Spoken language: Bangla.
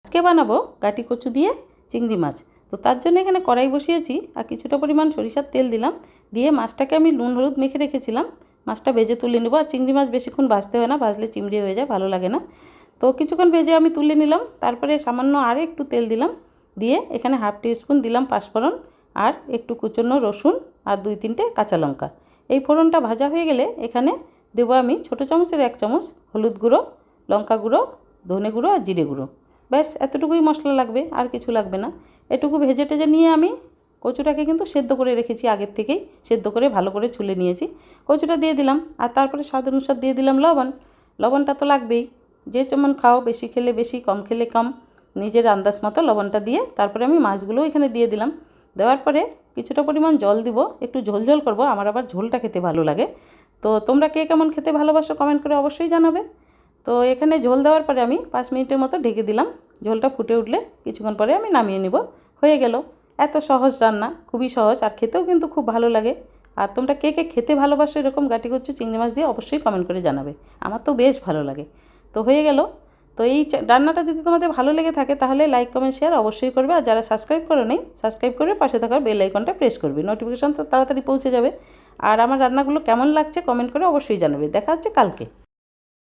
আজকে বানাবো গাটি কচু দিয়ে চিংড়ি মাছ। তো তার জন্য এখানে কড়াই বসিয়েছি আর কিছুটা পরিমাণ সরিষার তেল দিলাম। দিয়ে মাছটাকে আমি নুন হলুদ মেখে রেখেছিলাম, মাছটা ভেজে তুলে নেবো। আর চিংড়ি মাছ বেশিক্ষণ ভাজতে হয় না, ভাজলে চিমড়ে হয়ে যায়, ভালো লাগে না। তো কিছুক্ষণ ভেজে আমি তুলে নিলাম। তারপরে সামান্য আর একটু তেল দিলাম, দিয়ে এখানে হাফ টিস্পুন দিলাম পাঁচফোড়ন আর একটু কুচনো রসুন আর 2-3টে কাঁচা লঙ্কা। এই ফোড়নটা ভাজা হয়ে গেলে এখানে দেবো আমি ছোটো চামচের 1 চামচ হলুদ গুঁড়ো, লঙ্কা গুঁড়ো, ধনে গুঁড়ো আর জিরে গুঁড়ো। ব্যাস এতটুকুই মশলা লাগবে, আর কিছু লাগবে না। এটুকু ভেজে টেজে নিয়ে আমি কচুটাকে কিন্তু সেদ্ধ করে রেখেছি, আগের থেকেই সেদ্ধ করে ভালো করে ছুলে নিয়েছি। কচুটা দিয়ে দিলাম আর তারপরে স্বাদ অনুসার দিয়ে দিলাম লবণ। লবণটা তো লাগবেই, যে যেমন খাও, বেশি খেলে বেশি, কম খেলে কম, নিজের আন্দাজ মতো লবণটা দিয়ে তারপরে আমি মাছগুলো এখানে দিয়ে দিলাম। দেওয়ার পরে কিছুটা পরিমাণ জল দিব, একটু ঝোল করব, আমার আবার ঝোলটা খেতে ভালো লাগে। তো তোমরা কে কেমন খেতে ভালোবাসো কমেন্ট করে অবশ্যই জানাবে। তো এখানে ঝোল দেওয়ার পরে আমি 5 মিনিটের মতো ঢেকে দিলাম। ঝোলটা ফুটে উঠলে কিছুক্ষণ পরে আমি নামিয়ে নিব, হয়ে গেল। এত সহজ রান্না, খুবই সহজ, আর খেতেও কিন্তু খুব ভালো লাগে। আর তোমরা কে কে খেতে ভালোবাসো এরকম গাটি কচু চিংড়ি মাছ দিয়ে অবশ্যই কমেন্ট করে জানাবে, আমার তো বেশ ভালো লাগে। তো হয়ে গেল। তো এই রান্নাটা যদি তোমাদের ভালো লেগে থাকে তাহলে লাইক কমেন্ট শেয়ার অবশ্যই করবে। আর যারা সাবস্ক্রাইব করে নেই, সাবস্ক্রাইব করে পাশে থাকার বেল আইকনটা প্রেস করবে, নোটিফিকেশন তো তাড়াতাড়ি পৌঁছে যাবে। আর আমার রান্নাগুলো কেমন লাগছে কমেন্ট করে অবশ্যই জানাবে। দেখা হচ্ছে কালকে।